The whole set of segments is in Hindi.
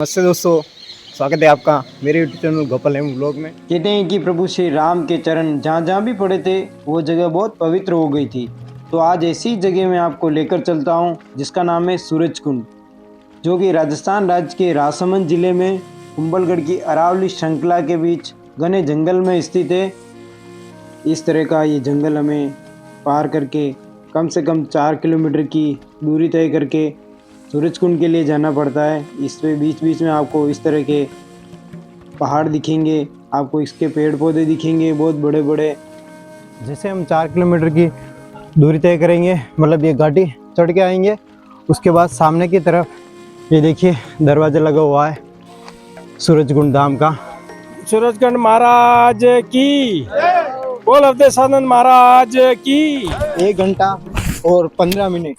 नमस्ते दोस्तों, स्वागत है आपका मेरे YouTube channel Gopal M vlog में। कहते हैं कि प्रभु श्री राम के चरण जहाँ जहाँ भी पड़े थे वो जगह बहुत पवित्र हो गई थी। तो आज ऐसी जगह मैं आपको लेकर चलता हूँ जिसका नाम है सूरज कुंड, जो कि राजस्थान राज्य के राजसमंद जिले में कुंभलगढ़ की अरावली श्रृंखला के बीच घने जंगल में स्थित है। इस तरह का ये जंगल हमें पार करके कम से कम 4 किलोमीटर की दूरी तय करके सूरज कुंड के लिए जाना पड़ता है। इसमें बीच बीच में आपको इस तरह के पहाड़ दिखेंगे, आपको इसके पेड़ पौधे दिखेंगे बहुत बड़े बड़े। जैसे हम 4 किलोमीटर की दूरी तय करेंगे, मतलब ये घाटी चढ़ के आएंगे, उसके बाद सामने की तरफ ये देखिए दरवाजा लगा हुआ है सूरज कुंड धाम का। सूरजकुंड महाराज की, बोल अवधेशानंद महाराज की। 1 घंटा और 15 मिनट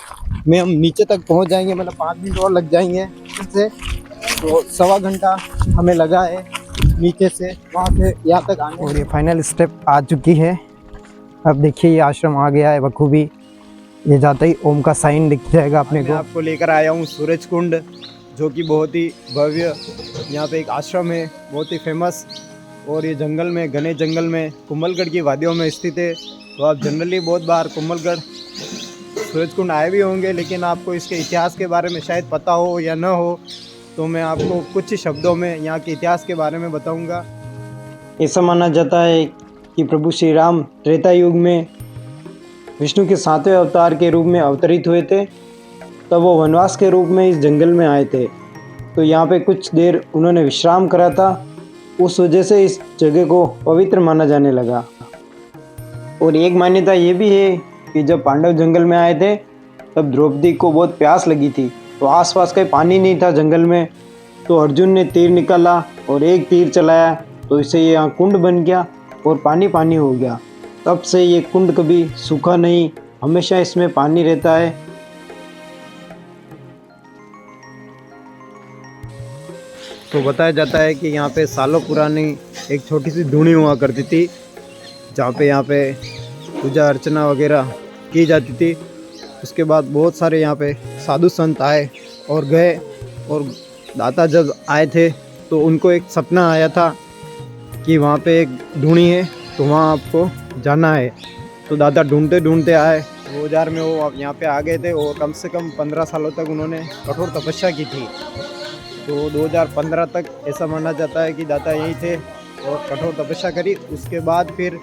में हम नीचे तक पहुंच जाएंगे, मतलब 5 मिनट और लग जाएंगे इससे। तो 1.25 घंटा हमें लगा है नीचे से वहाँ से यहाँ तक आने। और ये फाइनल स्टेप आ चुकी है। अब देखिए ये आश्रम आ गया है बखूबी। ये जाते ही ओम का साइन दिख जाएगा अपने को। आपको लेकर आया हूँ सूरज कुंड, जो कि बहुत ही भव्य यहाँ पे एक आश्रम है, बहुत ही फेमस। और ये जंगल में, घने जंगल में, कुंभलगढ़ की वादियों में स्थित है। तो आप जनरली बहुत बार कुंभलगढ़ सूरज कुंड आए भी होंगे, लेकिन आपको इसके इतिहास के बारे में शायद पता हो या न हो। तो मैं आपको कुछ शब्दों में यहाँ के इतिहास के बारे में बताऊंगा। ऐसा माना जाता है कि प्रभु श्री राम त्रेता युग में विष्णु के 7वें अवतार के रूप में अवतरित हुए थे। तब वो वनवास के रूप में इस जंगल में आए थे। तो यहाँ पे कुछ देर उन्होंने विश्राम करा था, उस वजह से इस जगह को पवित्र माना जाने लगा। और एक मान्यता ये भी है कि जब पांडव जंगल में आए थे तब द्रौपदी को बहुत प्यास लगी थी। तो आसपास कहीं पानी नहीं था जंगल में, तो अर्जुन ने तीर निकाला और एक तीर चलाया, तो इससे ये यहाँ कुंड बन गया और पानी पानी हो गया। तब से ये कुंड कभी सूखा नहीं, हमेशा इसमें पानी रहता है। तो बताया जाता है कि यहाँ पे सालों पुरानी एक छोटी सी धूनी हुआ करती थी, जहाँ पे यहाँ पे पूजा अर्चना वगैरह की जाती थी। उसके बाद बहुत सारे यहाँ पे साधु संत आए और गए। और दाता जब आए थे तो उनको एक सपना आया था कि वहाँ पे एक धूनी है, तो वहाँ आपको जाना है। तो दादा ढूंढते ढूंढते आए, 2000 में वो यहाँ पे आ गए थे। और कम से कम 15 सालों तक उन्होंने कठोर तपस्या की थी। तो 2015 तक ऐसा माना जाता है कि दाता यहीं थे और कठोर तपस्या करी। उसके बाद फिर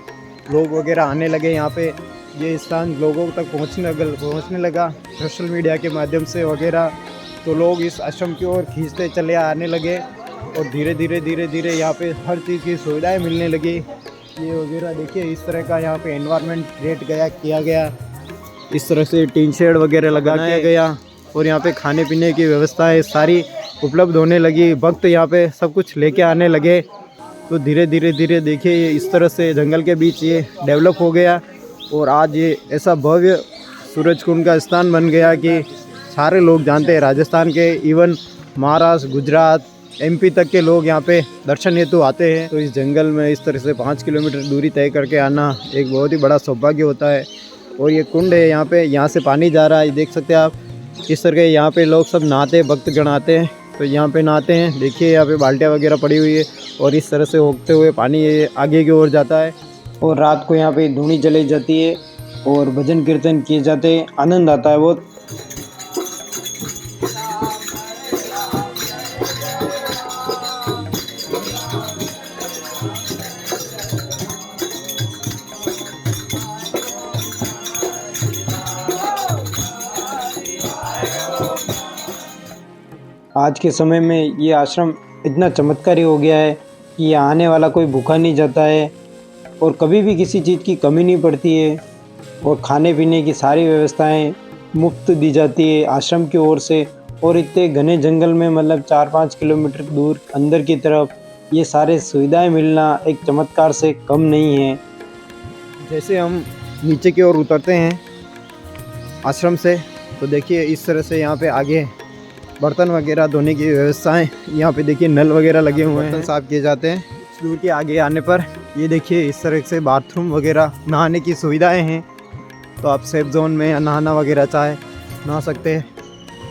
लोग वगैरह आने लगे यहाँ पे। ये स्थान लोगों तक पहुँचने लगा सोशल मीडिया के माध्यम से वगैरह। तो लोग इस आश्रम की ओर खींचते चले आने लगे और धीरे धीरे यहाँ पे हर चीज़ की सुविधाएं मिलने लगी। ये वगैरह देखिए, इस तरह का यहाँ पे एनवायरनमेंट क्रिएट किया गया। इस तरह से टीन शेड वगैरह लगाया गया और यहाँ पे खाने पीने की व्यवस्थाएं सारी उपलब्ध होने लगी। भक्त यहाँ पे सब कुछ लेके आने लगे। तो धीरे धीरे देखिए ये इस तरह से जंगल के बीच ये डेवलप हो गया। और आज ये ऐसा भव्य सूरज कुंड का स्थान बन गया कि सारे लोग जानते हैं। राजस्थान के, इवन महाराष्ट्र, गुजरात, एमपी तक के लोग यहाँ पे दर्शन हेतु आते हैं। तो इस जंगल में इस तरह से 5 किलोमीटर दूरी तय करके आना एक बहुत ही बड़ा सौभाग्य होता है। और ये कुंड है यहाँ पे, यहाँ से पानी जा रहा है, देख सकते हैं आप। इस तरह के यहाँ पे लोग सब नहाते, भक्तगण आते हैं तो यहाँ पे नहाते हैं। देखिए यहाँ पे बाल्टियाँ वगैरह पड़ी हुई है और इस तरह से होते हुए पानी ये आगे की ओर जाता है। और रात को यहाँ पे धूनी जलाई जाती है और भजन कीर्तन किए जाते हैं, आनंद आता है बहुत। आज के समय में ये आश्रम इतना चमत्कारी हो गया है कि यहाँ आने वाला कोई भूखा नहीं जाता है और कभी भी किसी चीज़ की कमी नहीं पड़ती है। और खाने पीने की सारी व्यवस्थाएं मुफ्त दी जाती है आश्रम की ओर से। और इतने घने जंगल में, मतलब 4-5 किलोमीटर दूर अंदर की तरफ ये सारे सुविधाएं मिलना एक चमत्कार से कम नहीं है। जैसे हम नीचे की ओर उतरते हैं आश्रम से, तो देखिए इस तरह से यहाँ पे आगे बर्तन वगैरह धोने की व्यवस्थाएं, यहाँ पे देखिए नल वगैरह लगे हुए हैं, बर्तन साफ किए जाते हैं। दूर के आगे आने पर ये देखिए इस तरह से बाथरूम वगैरह, नहाने की सुविधाएं हैं। तो आप सेफ जोन में नहाना वगैरह चाहे नहा सकते हैं।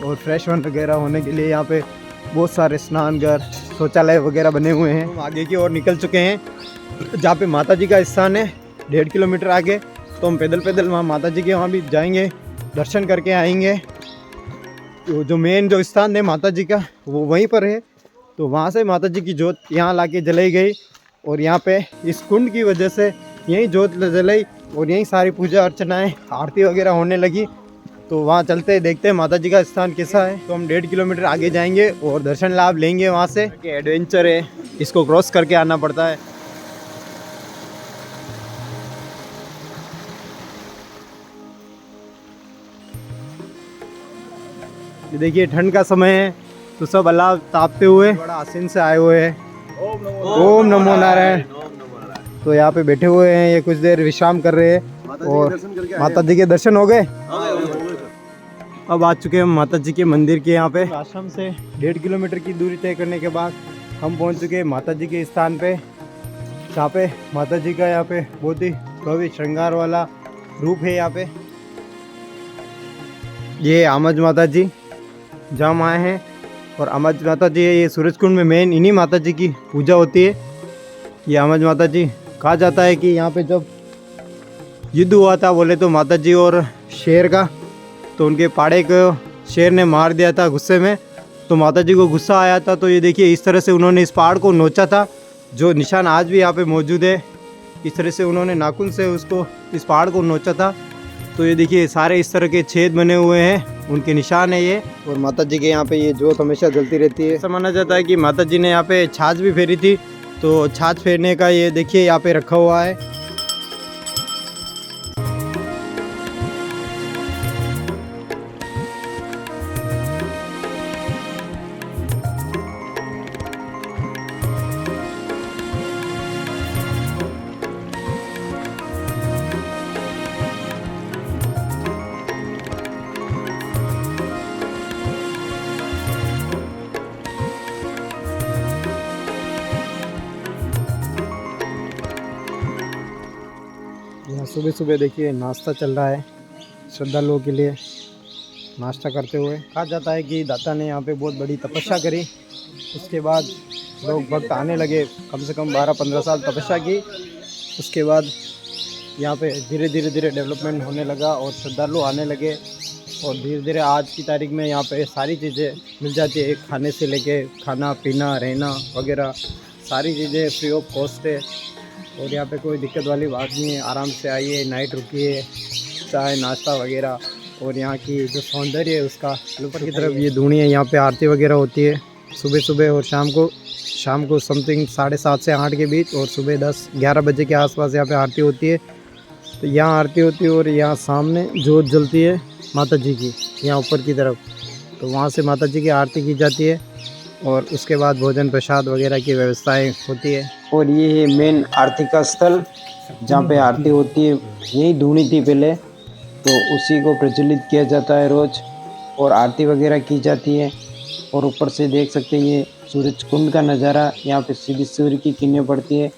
और फ्रेश वन वगैरह होने के लिए यहाँ पे बहुत सारे स्नान घर, शौचालय वगैरह बने हुए हैं। हम आगे की ओर निकल चुके हैं जहाँ पे माता जी का स्थान है 1.5 किलोमीटर आगे। तो हम पैदल पैदल वहाँ माता जी के वहाँ भी जाएंगे, दर्शन करके आएंगे। तो जो मेन जो स्थान है माता जी का वो वहीं पर है। तो वहाँ से माता जी की जोत यहाँ लाके जलाई गई और यहाँ पे इस कुंड की वजह से यहीं जोत जलाई और यहीं सारी पूजा अर्चनाएं आरती वगैरह होने लगी। तो वहाँ चलते हैं, देखते हैं माता जी का स्थान कैसा है। तो हम 1.5 किलोमीटर आगे जाएंगे और दर्शन लाभ लेंगे वहाँ से। एडवेंचर है, इसको क्रॉस करके आना पड़ता है। ये देखिए ठंड का समय है तो सब अलाव तापते हुए बड़ा आसीन से आए हुए हैं। ओम नमो नारायण। तो यहाँ पे बैठे हुए हैं, ये कुछ देर विश्राम कर रहे हैं और माता जी के दर्शन हो गए। अब आ चुके हैं हम माता जी के मंदिर के यहाँ पे। आश्रम से 1.5 किलोमीटर की दूरी तय करने के बाद हम पहुँच चुके हैं माता जी के स्थान पे, जहाँ पे माता जी का यहाँ पे बहुत ही भव्य श्रृंगार वाला रूप है। यहाँ पे ये आमज माता जी जहाँ हम आए हैं और आमज माता जी है। ये सूरजकुंड में मेन इन्हीं माता जी की पूजा होती है। ये आमज माता जी, कहा जाता है कि यहाँ पे जब युद्ध हुआ था बोले तो माता जी और शेर का, तो उनके पाड़े को शेर ने मार दिया था गुस्से में। तो माता जी को गुस्सा आया था, तो ये देखिए इस तरह से उन्होंने इस पहाड़ को नोचा था, जो निशान आज भी यहाँ पे मौजूद है। इस तरह से उन्होंने नाखून से उसको इस पहाड़ को नोचा था। तो ये देखिए सारे इस तरह के छेद बने हुए हैं, उनके निशान है ये। और माता जी के यहाँ पे ये जोत हमेशा जलती रहती है। ऐसा माना जाता है कि माता जी ने यहाँ पे छाछ भी फेरी थी, तो छाछ फेरने का ये देखिए यहाँ पे रखा हुआ है। यहाँ सुबह सुबह देखिए नाश्ता चल रहा है श्रद्धालुओं के लिए। नाश्ता करते हुए कहा जाता है कि दाता ने यहाँ पे बहुत बड़ी तपस्या करी, उसके बाद लोग भक्त आने लगे। कम से कम 12-15 साल तपस्या की, उसके बाद यहाँ पे धीरे धीरे डेवलपमेंट होने लगा और श्रद्धालु आने लगे। और धीरे धीरे आज की तारीख में यहाँ पे सारी चीज़ें मिल जाती है, खाने से लेके खाना पीना रहना वगैरह सारी चीज़ें फ्री ऑफ कॉस्ट है। और यहाँ पे कोई दिक्कत वाली बात नहीं है, आराम से आइए, नाइट रुकिए, चाय नाश्ता वगैरह। और यहाँ की जो सौंदर्य है उसका ऊपर की तरफ ये धूनी है, यहाँ पे आरती वगैरह होती है सुबह सुबह और शाम को समथिंग 7:30 से 8 के बीच, और सुबह 10-11 बजे के आसपास यहाँ पे आरती होती है। तो यहाँ आरती होती है और यहाँ सामने जोत जलती है माता जी की, यहाँ ऊपर की तरफ। तो वहाँ से माता जी की आरती की जाती है और उसके बाद भोजन प्रसाद वगैरह की व्यवस्थाएं होती है। और ये है मेन आरती का स्थल जहाँ पे आरती होती है। यही धूनी थी पहले, तो उसी को प्रज्वलित किया जाता है रोज़ और आरती वगैरह की जाती है। और ऊपर से देख सकते हैं ये सूरज कुंड का नज़ारा, यहाँ पे सीधी सूर्य की किरणें पड़ती है।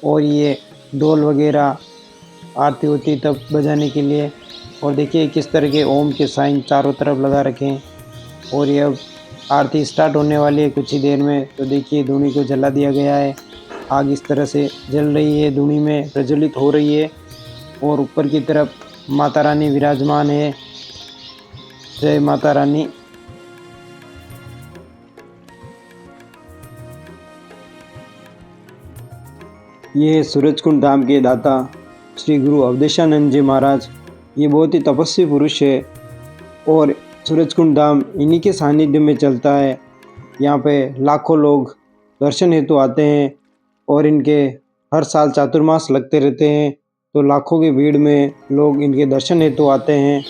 और ये ढोल वगैरह आरती होती है तब बजाने के लिए। और देखिए किस तरह के ओम के साइन चारों तरफ लगा रखे हैं। और ये अब आरती स्टार्ट होने वाली है कुछ ही देर में। तो देखिए धूनी को जला दिया गया है, आग इस तरह से जल रही है, धूनी में प्रज्वलित हो रही है। और ऊपर की तरफ माता रानी विराजमान है। जय माता रानी। ये सूरजकुंड धाम के दाता श्री गुरु अवधेशानंद जी महाराज, ये बहुत ही तपस्वी पुरुष है और सूरजकुंड धाम इन्हीं के सानिध्य में चलता है। यहाँ पे लाखों लोग दर्शन हेतु आते हैं और इनके हर साल चातुर्मास लगते रहते हैं। तो लाखों की भीड़ में लोग इनके दर्शन हेतु आते हैं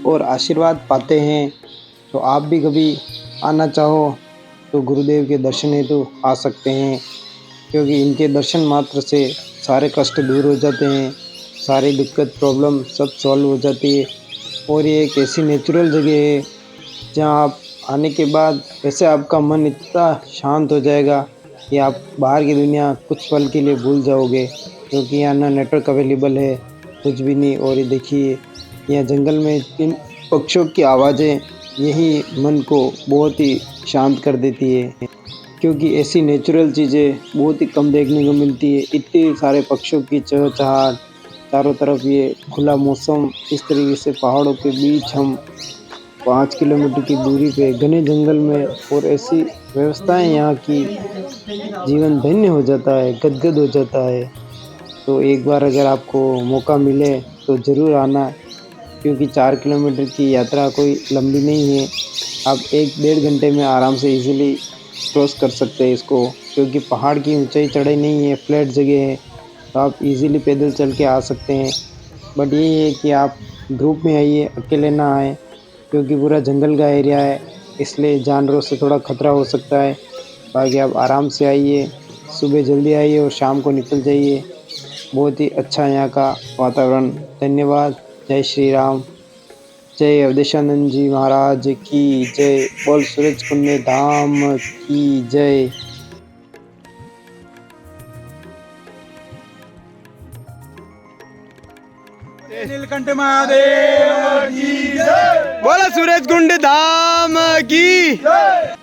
और आशीर्वाद पाते हैं। तो आप भी कभी आना चाहो तो गुरुदेव के दर्शन हेतु आ सकते हैं, क्योंकि इनके दर्शन मात्र से सारे कष्ट दूर हो जाते हैं, सारी दिक्कत प्रॉब्लम सब सॉल्व हो जाती है। और ये एक ऐसी नेचुरल जगह है जहाँ आप आने के बाद वैसे आपका मन इतना शांत हो जाएगा कि आप बाहर की दुनिया कुछ पल के लिए भूल जाओगे, क्योंकि यहाँ ना नेटवर्क अवेलेबल है, कुछ भी नहीं। और ये देखिए यहाँ जंगल में इन पक्षियों की आवाज़ें, यही मन को बहुत ही शांत कर देती है, क्योंकि ऐसी नेचुरल चीज़ें बहुत ही कम देखने को मिलती है। इतने सारे पक्षियों की चहचहाट, चारों तरफ ये खुला मौसम, इस तरीके से पहाड़ों के बीच हम 5 किलोमीटर की दूरी पे घने जंगल में, और ऐसी व्यवस्थाएं यहाँ की, जीवन धन्य हो जाता है, गदगद हो जाता है। तो एक बार अगर आपको मौका मिले तो ज़रूर आना, क्योंकि 4 किलोमीटर की यात्रा कोई लंबी नहीं है। आप 1 डेढ़ घंटे में आराम से इजीली क्रॉस कर सकते हैं इसको, क्योंकि पहाड़ की ऊंचाई चढ़ाई नहीं है, फ्लैट जगह है, तो आप इजीली पैदल चल के आ सकते हैं। बट ये है कि आप ग्रुप में आइए, अकेले ना आए, क्योंकि पूरा जंगल का एरिया है, इसलिए जानवरों से थोड़ा खतरा हो सकता है। बाकी आप आराम से आइए, सुबह जल्दी आइए और शाम को निकल जाइए। बहुत ही अच्छा यहाँ का वातावरण। धन्यवाद। जय श्री राम। जय अवधेशानंद जी महाराज की जय। बोल सूरज कुंड धाम की जय। नीलकंठ महादेव की जय। बोला सूरज कुंड धाम की जय।